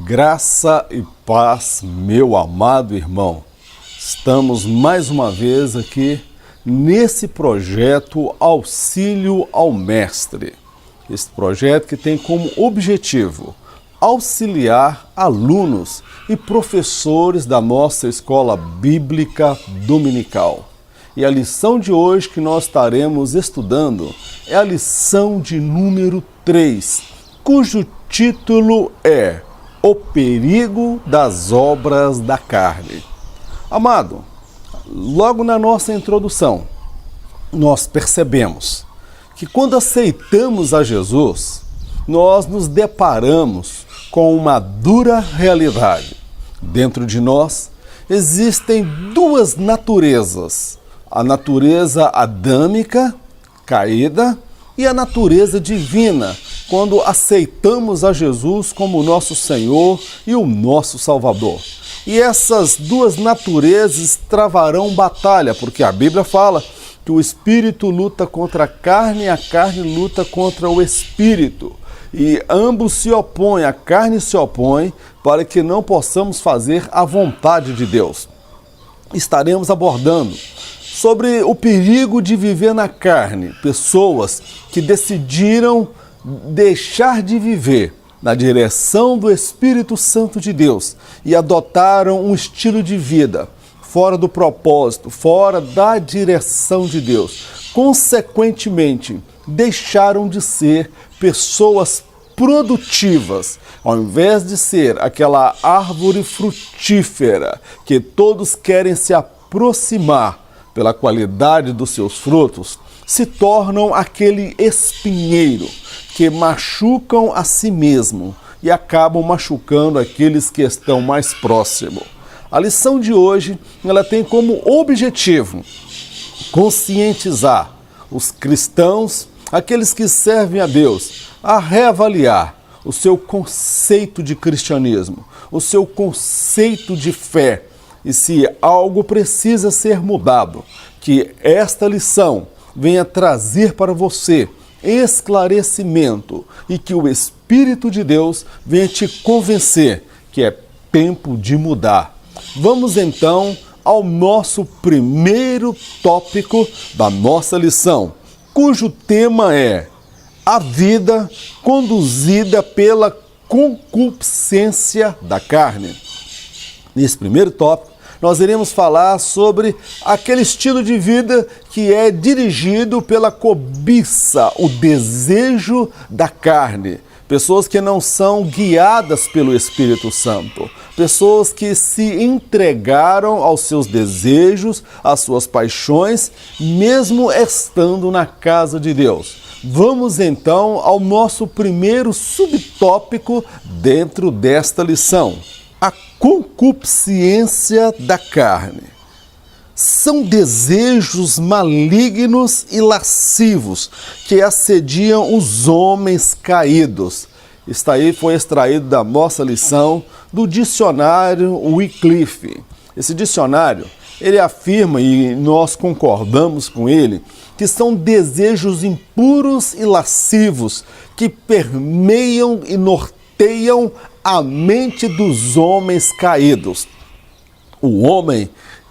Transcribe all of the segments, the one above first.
Graça e paz, meu amado irmão. Estamos mais uma vez aqui nesse projeto Auxílio ao Mestre. Este projeto que tem como objetivo auxiliar alunos e professores da nossa escola bíblica dominical. E a lição de hoje que nós estaremos estudando é a lição de número 3, cujo título é O Perigo das Obras da Carne. Amado, logo na nossa introdução, nós percebemos que quando aceitamos a Jesus, nós nos deparamos com uma dura realidade. Dentro de nós existem duas naturezas, a natureza adâmica, caída, e a natureza divina, quando aceitamos a Jesus como nosso Senhor e o nosso Salvador. E essas duas naturezas travarão batalha, porque a Bíblia fala que o Espírito luta contra a carne e a carne luta contra o Espírito. E ambos se opõem, a carne se opõe, para que não possamos fazer a vontade de Deus. Estaremos abordando sobre o perigo de viver na carne, pessoas que decidiram deixar de viver na direção do Espírito Santo de Deus e adotaram um estilo de vida fora do propósito, fora da direção de Deus. Consequentemente, deixaram de ser pessoas produtivas, ao invés de ser aquela árvore frutífera que todos querem se aproximar pela qualidade dos seus frutos, se tornam aquele espinheiro que machucam a si mesmo e acabam machucando aqueles que estão mais próximos. A lição de hoje, ela tem como objetivo conscientizar os cristãos, aqueles que servem a Deus, a reavaliar o seu conceito de cristianismo, o seu conceito de fé, e se algo precisa ser mudado, que esta lição venha trazer para você esclarecimento e que o Espírito de Deus venha te convencer que é tempo de mudar. Vamos então ao nosso primeiro tópico da nossa lição, cujo tema é a vida conduzida pela concupiscência da carne. Nesse primeiro tópico, nós iremos falar sobre aquele estilo de vida que é dirigido pela cobiça, o desejo da carne. Pessoas que não são guiadas pelo Espírito Santo. Pessoas que se entregaram aos seus desejos, às suas paixões, mesmo estando na casa de Deus. Vamos então ao nosso primeiro subtópico dentro desta lição. A concupiscência da carne. São desejos malignos e lascivos que assediam os homens caídos. Isso aí foi extraído da nossa lição do dicionário Wycliffe. Esse dicionário, ele afirma, e nós concordamos com ele, que são desejos impuros e lascivos que permeiam e norteiam a mente dos homens caídos. O homem,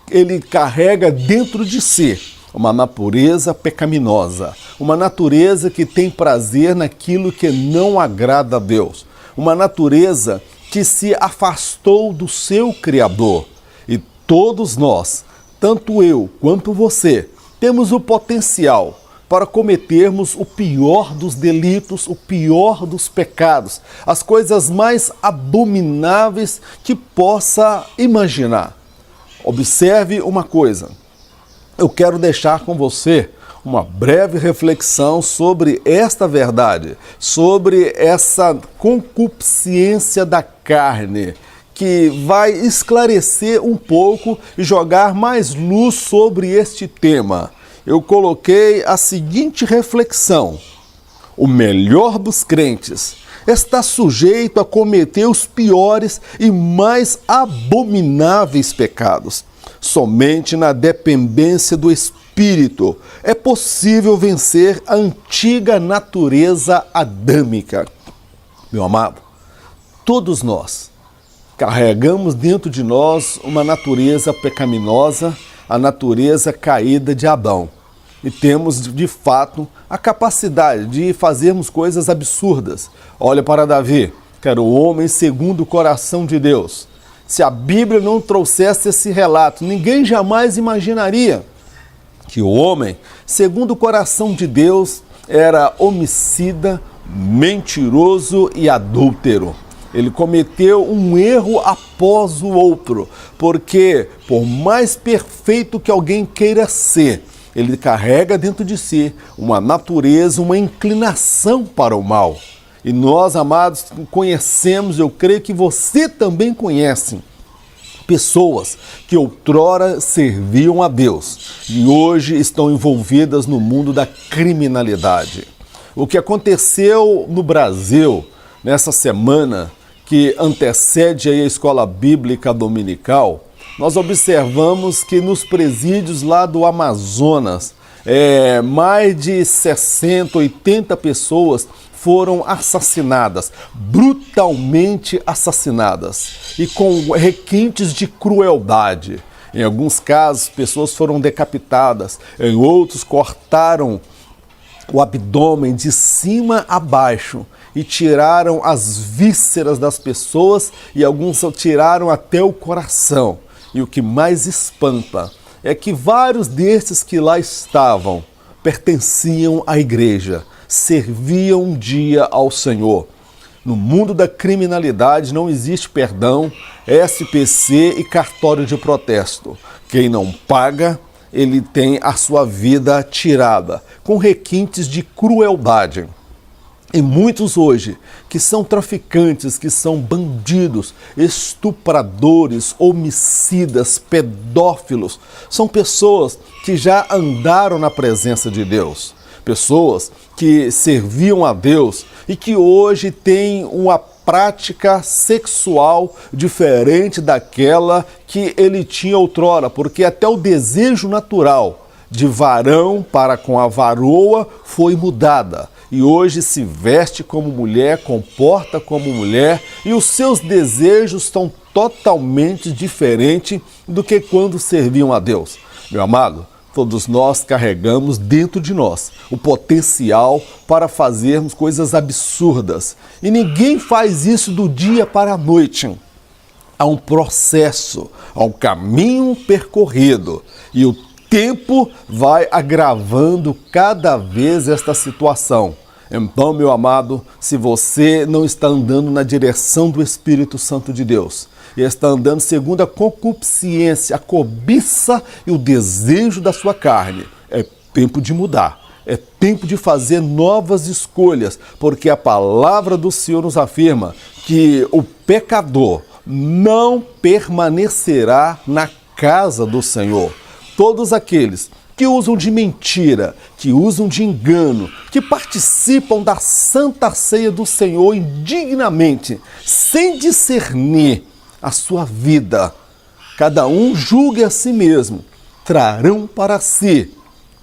ele carrega dentro de si uma natureza pecaminosa, uma natureza que tem prazer naquilo que não agrada a Deus, uma natureza que se afastou do seu Criador. E todos nós, tanto eu quanto você, temos o potencial para cometermos o pior dos delitos, o pior dos pecados, as coisas mais abomináveis que possa imaginar. Observe uma coisa, eu quero deixar com você uma breve reflexão sobre esta verdade, sobre essa concupiscência da carne, que vai esclarecer um pouco e jogar mais luz sobre este tema. Eu coloquei a seguinte reflexão: o melhor dos crentes está sujeito a cometer os piores e mais abomináveis pecados. Somente na dependência do Espírito é possível vencer a antiga natureza adâmica. Meu amado, todos nós Carregamos dentro de nós uma natureza pecaminosa, a natureza caída de Adão. E temos, de fato, a capacidade de fazermos coisas absurdas. Olha para Davi, que era o homem segundo o coração de Deus. Se a Bíblia não trouxesse esse relato, ninguém jamais imaginaria que o homem, segundo o coração de Deus, era homicida, mentiroso e adúltero. Ele cometeu um erro após o outro, porque por mais perfeito que alguém queira ser, ele carrega dentro de si uma natureza, uma inclinação para o mal. E nós, amados, conhecemos, eu creio que você também conhece, pessoas que outrora serviam a Deus e hoje estão envolvidas no mundo da criminalidade. O que aconteceu no Brasil nessa semana que antecede aí a escola bíblica dominical, nós observamos que nos presídios lá do Amazonas, mais de 60, 80 pessoas foram assassinadas, brutalmente assassinadas e com requintes de crueldade. Em alguns casos, pessoas foram decapitadas, em outros cortaram o abdômen de cima a baixo e tiraram as vísceras das pessoas e alguns tiraram até o coração. E o que mais espanta é que vários desses que lá estavam pertenciam à igreja, serviam um dia ao Senhor. No mundo da criminalidade não existe perdão, SPC e cartório de protesto. Quem não paga, ele tem a sua vida tirada, com requintes de crueldade. E muitos hoje, que são traficantes, que são bandidos, estupradores, homicidas, pedófilos, são pessoas que já andaram na presença de Deus. Pessoas que serviam a Deus e que hoje têm uma prática sexual diferente daquela que ele tinha outrora, porque até o desejo natural de varão para com a varoa foi mudada. E hoje se veste como mulher, comporta como mulher e os seus desejos estão totalmente diferentes do que quando serviam a Deus. Meu amado, todos nós carregamos dentro de nós o potencial para fazermos coisas absurdas. E ninguém faz isso do dia para a noite. Há um processo, há um caminho percorrido e o tempo vai agravando cada vez esta situação. Então, meu amado, se você não está andando na direção do Espírito Santo de Deus e está andando segundo a concupiscência, a cobiça e o desejo da sua carne, é tempo de mudar. É tempo de fazer novas escolhas, porque a palavra do Senhor nos afirma que o pecador não permanecerá na casa do Senhor. Todos aqueles que usam de mentira, que usam de engano, que participam da santa ceia do Senhor indignamente, sem discernir a sua vida, cada um julgue a si mesmo, trarão para si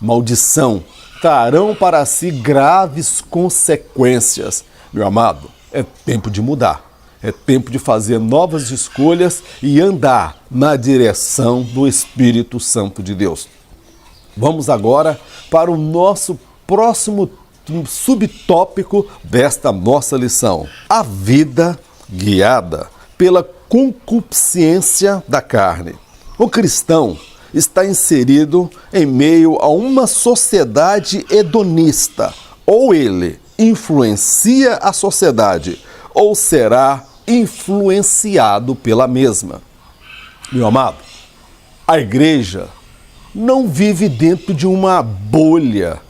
maldição, trarão para si graves consequências. Meu amado, é tempo de mudar. É tempo de fazer novas escolhas e andar na direção do Espírito Santo de Deus. Vamos agora para o nosso próximo subtópico desta nossa lição. A vida guiada pela concupiscência da carne. O cristão está inserido em meio a uma sociedade hedonista. Ou ele influencia a sociedade, ou será influenciado pela mesma. Meu amado, a igreja não vive dentro de uma bolha.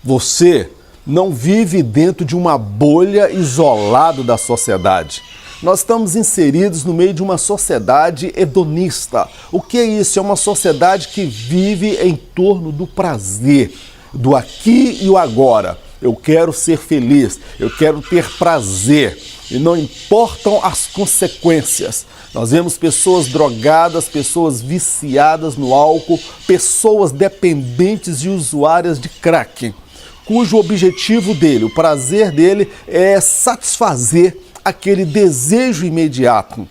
Você não vive dentro de uma bolha isolado da sociedade. Nós estamos inseridos no meio de uma sociedade hedonista. O que é isso? É uma sociedade que vive em torno do prazer, do aqui e o agora. Eu quero ser feliz, eu quero ter prazer e não importam as consequências. Nós vemos pessoas drogadas, pessoas viciadas no álcool, pessoas dependentes e usuárias de crack, cujo objetivo dele, o prazer dele é satisfazer aquele desejo imediato.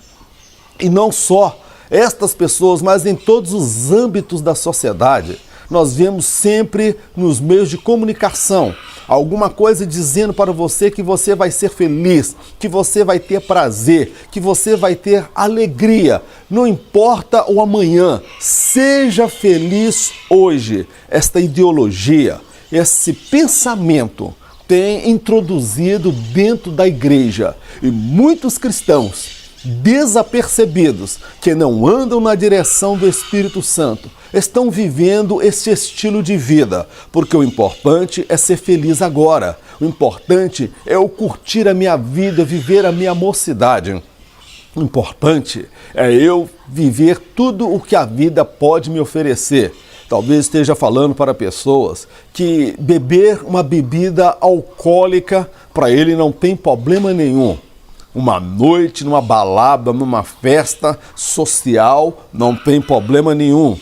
E não só estas pessoas, mas em todos os âmbitos da sociedade. Nós vemos sempre nos meios de comunicação alguma coisa dizendo para você que você vai ser feliz, que você vai ter prazer, que você vai ter alegria. Não importa o amanhã, seja feliz hoje. Esta ideologia, esse pensamento tem introduzido dentro da igreja e muitos cristãos desapercebidos, que não andam na direção do Espírito Santo, estão vivendo esse estilo de vida, porque o importante é ser feliz agora, o importante é eu curtir a minha vida, viver a minha mocidade. O importante é eu viver tudo o que a vida pode me oferecer. Talvez esteja falando para pessoas que beber uma bebida alcoólica, para ele não tem problema nenhum. Uma noite, numa balada, numa festa social, não tem problema nenhum.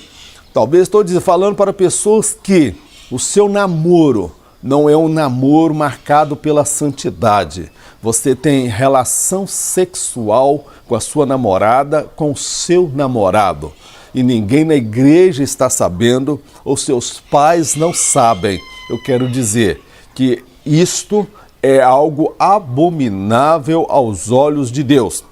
Talvez estou falando para pessoas que o seu namoro não é um namoro marcado pela santidade. Você tem relação sexual com a sua namorada, com o seu namorado. E ninguém na igreja está sabendo, ou seus pais não sabem. Eu quero dizer que isto é algo abominável aos olhos de Deus.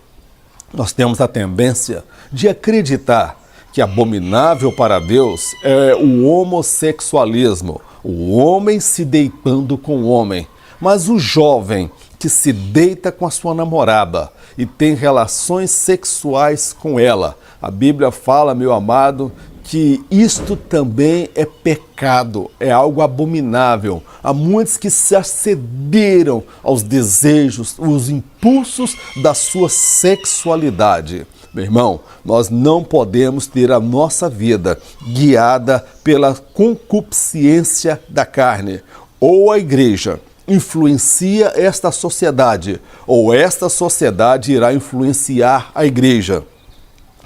Nós temos a tendência de acreditar que abominável para Deus é o homossexualismo, o homem se deitando com o homem. Mas o jovem que se deita com a sua namorada e tem relações sexuais com ela, a Bíblia fala, meu amado, que isto também é pecado, é algo abominável. Há muitos que se acederam aos desejos, os impulsos da sua sexualidade. Meu irmão, nós não podemos ter a nossa vida guiada pela concupiscência da carne. Ou a igreja influencia esta sociedade, ou esta sociedade irá influenciar a igreja.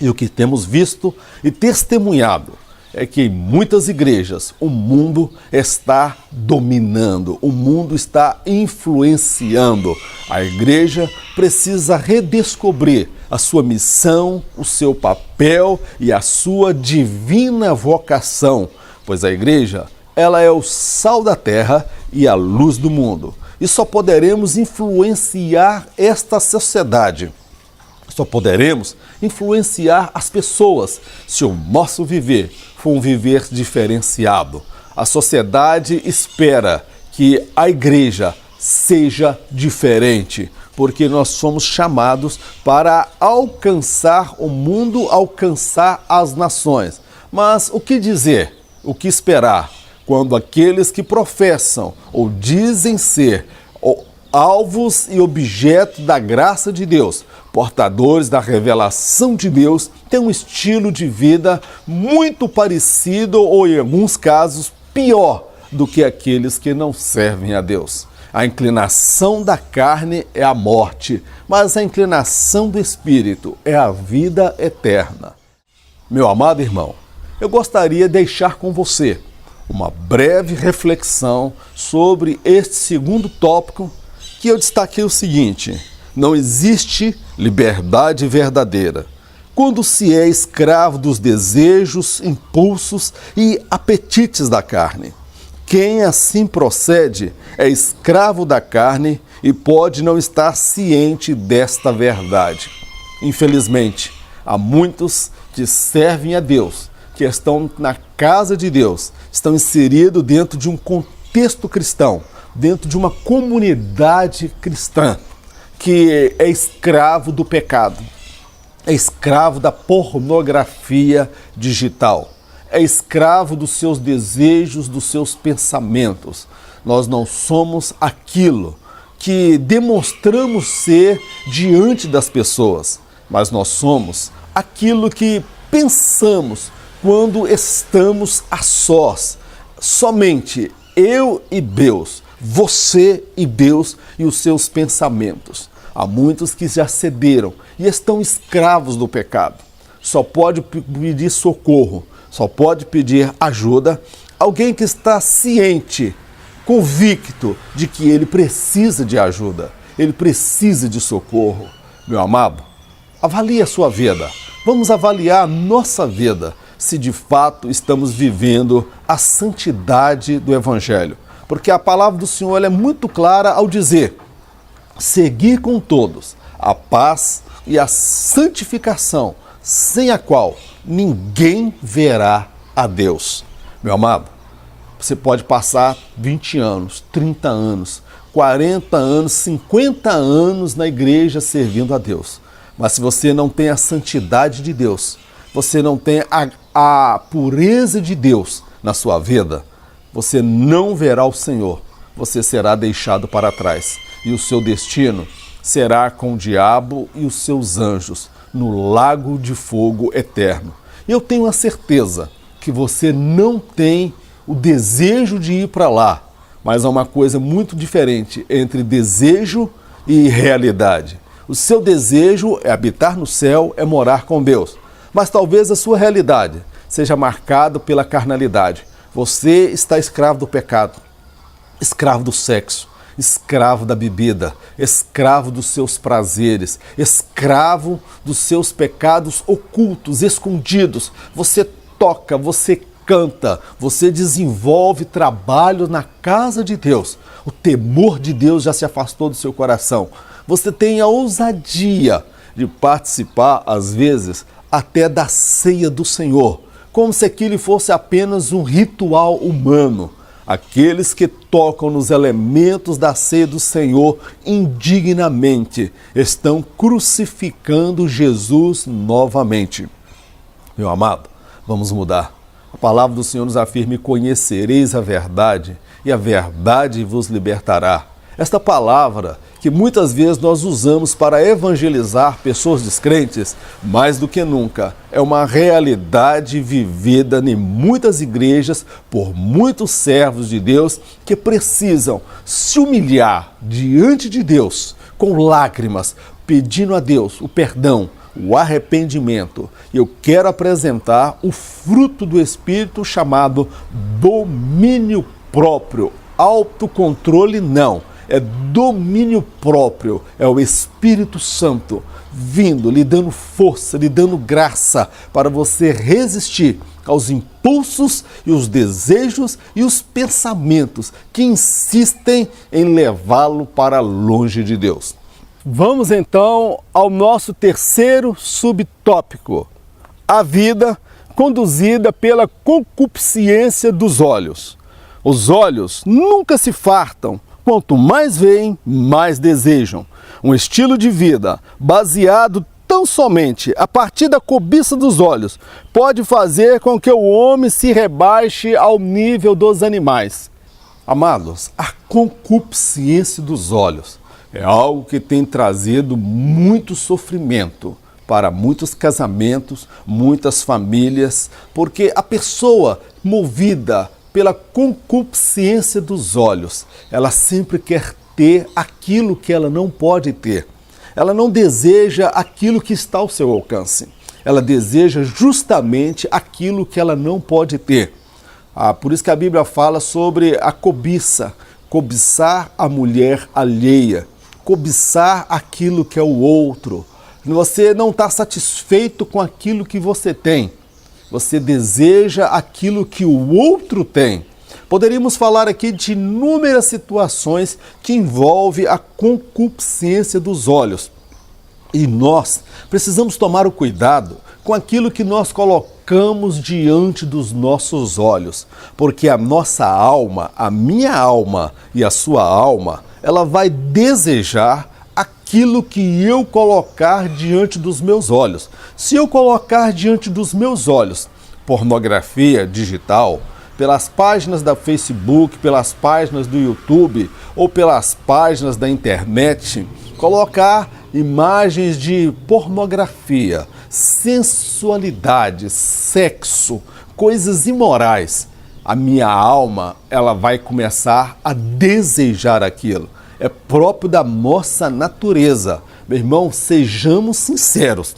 E o que temos visto e testemunhado é que em muitas igrejas o mundo está dominando, o mundo está influenciando. A igreja precisa redescobrir a sua missão, o seu papel e a sua divina vocação, pois a igreja, ela é o sal da terra e a luz do mundo. E só poderemos influenciar esta sociedade. Só poderemos influenciar as pessoas se o nosso viver for um viver diferenciado. A sociedade espera que a igreja seja diferente, porque nós somos chamados para alcançar o mundo, alcançar as nações. Mas o que dizer, o que esperar, quando aqueles que professam ou dizem ser alvos e objeto da graça de Deus, portadores da revelação de Deus, têm um estilo de vida muito parecido ou, em alguns casos, pior do que aqueles que não servem a Deus. A inclinação da carne é a morte, mas a inclinação do Espírito é a vida eterna. Meu amado irmão, eu gostaria de deixar com você uma breve reflexão sobre este segundo tópico, que eu destaquei o seguinte: não existe liberdade verdadeira quando se é escravo dos desejos, impulsos e apetites da carne. Quem assim procede é escravo da carne e pode não estar ciente desta verdade. Infelizmente, há muitos que servem a Deus, que estão na casa de Deus, estão inseridos dentro de um contexto cristão, dentro de uma comunidade cristã, que é escravo do pecado, é escravo da pornografia digital, é escravo dos seus desejos, dos seus pensamentos. Nós não somos aquilo que demonstramos ser diante das pessoas, mas nós somos aquilo que pensamos quando estamos a sós, somente eu e Deus, você e Deus e os seus pensamentos. Há muitos que já cederam e estão escravos do pecado. Só pode pedir socorro, só pode pedir ajuda alguém que está ciente, convicto de que ele precisa de ajuda, ele precisa de socorro. Meu amado, Avalie a sua vida. Vamos avaliar a nossa vida, se de fato estamos vivendo a santidade do Evangelho. Porque a palavra do Senhor ela é muito clara ao dizer: seguir com todos a paz e a santificação, sem a qual ninguém verá a Deus. Meu amado, você pode passar 20 anos, 30 anos, 40 anos, 50 anos na igreja servindo a Deus. Mas se você não tem a santidade de Deus, você não tem a pureza de Deus na sua vida, você não verá o Senhor. Você será deixado para trás. E o seu destino será com o diabo e os seus anjos no lago de fogo eterno. E eu tenho a certeza que você não tem o desejo de ir para lá, mas há uma coisa muito diferente entre desejo e realidade. O seu desejo é habitar no céu, é morar com Deus. Mas talvez a sua realidade seja marcada pela carnalidade. Você está escravo do pecado, escravo do sexo, escravo da bebida, escravo dos seus prazeres, escravo dos seus pecados ocultos, escondidos. Você toca, você canta, você desenvolve trabalho na casa de Deus. O temor de Deus já se afastou do seu coração. Você tem a ousadia de participar, às vezes, até da ceia do Senhor, como se aquilo fosse apenas um ritual humano. Aqueles que tocam nos elementos da ceia do Senhor indignamente estão crucificando Jesus novamente. Meu amado, vamos mudar. A palavra do Senhor nos afirma: conhecereis a verdade, e a verdade vos libertará. Esta palavra que muitas vezes nós usamos para evangelizar pessoas descrentes, mais do que nunca, é uma realidade vivida em muitas igrejas por muitos servos de Deus que precisam se humilhar diante de Deus com lágrimas, pedindo a Deus o perdão, o arrependimento. Eu quero apresentar o fruto do Espírito chamado domínio próprio. Autocontrole não, é domínio próprio, é o Espírito Santo vindo, lhe dando força, lhe dando graça para você resistir aos impulsos e os desejos e os pensamentos que insistem em levá-lo para longe de Deus. Vamos então ao nosso terceiro subtópico: a vida conduzida pela concupiscência dos olhos. Os olhos nunca se fartam, quanto mais veem, mais desejam. Um estilo de vida baseado tão somente a partir da cobiça dos olhos pode fazer com que o homem se rebaixe ao nível dos animais. Amados, a concupiscência dos olhos é algo que tem trazido muito sofrimento para muitos casamentos, muitas famílias, porque a pessoa movida pela concupiscência dos olhos, ela sempre quer ter aquilo que ela não pode ter. Ela não deseja aquilo que está ao seu alcance. Ela deseja justamente aquilo que ela não pode ter. Por isso que a Bíblia fala sobre a cobiça, cobiçar a mulher alheia, cobiçar aquilo que é o outro. Você não está satisfeito com aquilo que você tem. Você deseja aquilo que o outro tem. Poderíamos falar aqui de inúmeras situações que envolvem a concupiscência dos olhos. E nós precisamos tomar o cuidado com aquilo que nós colocamos diante dos nossos olhos. Porque a nossa alma, a minha alma e a sua alma, ela vai desejar aquilo que eu colocar diante dos meus olhos. Se eu colocar diante dos meus olhos pornografia digital, pelas páginas da Facebook, pelas páginas do YouTube ou pelas páginas da internet, colocar imagens de pornografia, sensualidade, sexo, coisas imorais, a minha alma ela vai começar a desejar aquilo. É próprio da nossa natureza. Meu irmão, sejamos sinceros.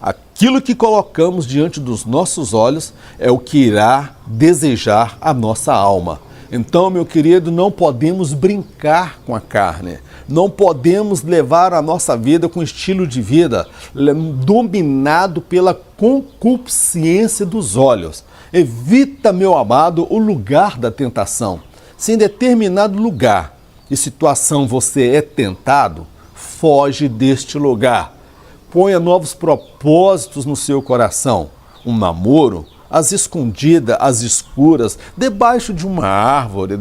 Aquilo que colocamos diante dos nossos olhos é o que irá desejar a nossa alma. Então, meu querido, não podemos brincar com a carne. Não podemos levar a nossa vida com estilo de vida dominado pela concupiscência dos olhos. Evita, meu amado, o lugar da tentação. Se em determinado lugar e situação você é tentado, foge deste lugar. Ponha novos propósitos no seu coração. Um namoro, às escondidas, às escuras, debaixo de uma árvore,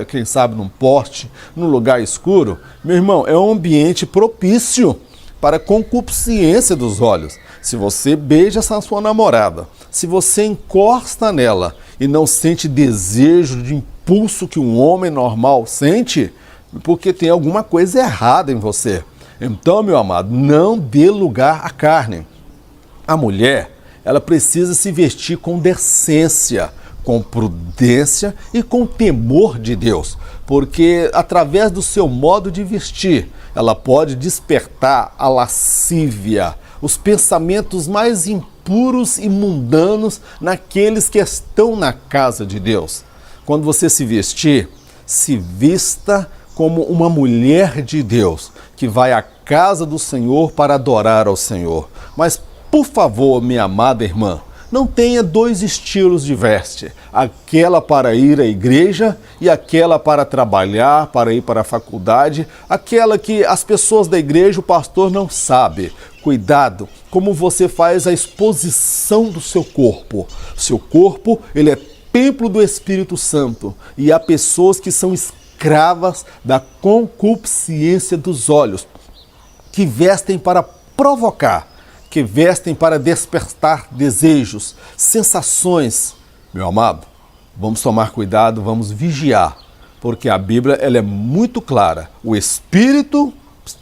quem sabe num poste, num lugar escuro. Meu irmão, é um ambiente propício para a concupiscência dos olhos. Se você beija essa sua namorada, se você encosta nela e não sente desejo de impulso que um homem normal sente, porque tem alguma coisa errada em você. Então, meu amado, não dê lugar à carne. A mulher, ela precisa se vestir com decência, com prudência e com temor de Deus, porque através do seu modo de vestir, ela pode despertar a lascívia, os pensamentos mais impuros e mundanos naqueles que estão na casa de Deus. Quando você se vestir, se vista como uma mulher de Deus, que vai à casa do Senhor para adorar ao Senhor. Mas, por favor, minha amada irmã, não tenha dois estilos de veste, aquela para ir à igreja e aquela para trabalhar, para ir para a faculdade, aquela que as pessoas da igreja, o pastor não sabe. Cuidado, como você faz a exposição do seu corpo. Seu corpo, ele é templo do Espírito Santo e há pessoas que são escravas da concupiscência dos olhos, que vestem para provocar, que vestem para despertar desejos, sensações. Meu amado, vamos tomar cuidado, vamos vigiar, porque a Bíblia ela é muito clara. O espírito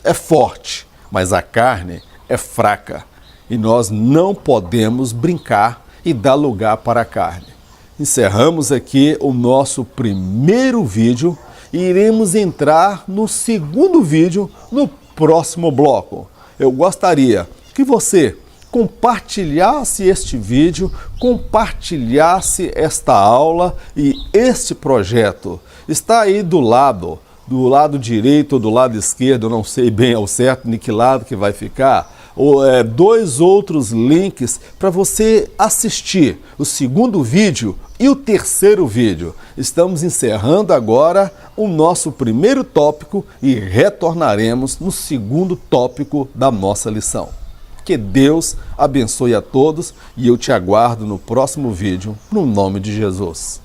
é forte, mas a carne é fraca. E nós não podemos brincar e dar lugar para a carne. Encerramos aqui o nosso primeiro vídeo e iremos entrar no segundo vídeo no próximo bloco. Eu gostaria que você compartilhasse este vídeo, compartilhasse esta aula e este projeto. Está aí do lado direito ou do lado esquerdo, eu não sei bem ao certo de que lado que vai ficar, dois outros links para você assistir o segundo vídeo e o terceiro vídeo. Estamos encerrando agora o nosso primeiro tópico e retornaremos no segundo tópico da nossa lição. Que Deus abençoe a todos e eu te aguardo no próximo vídeo, no nome de Jesus.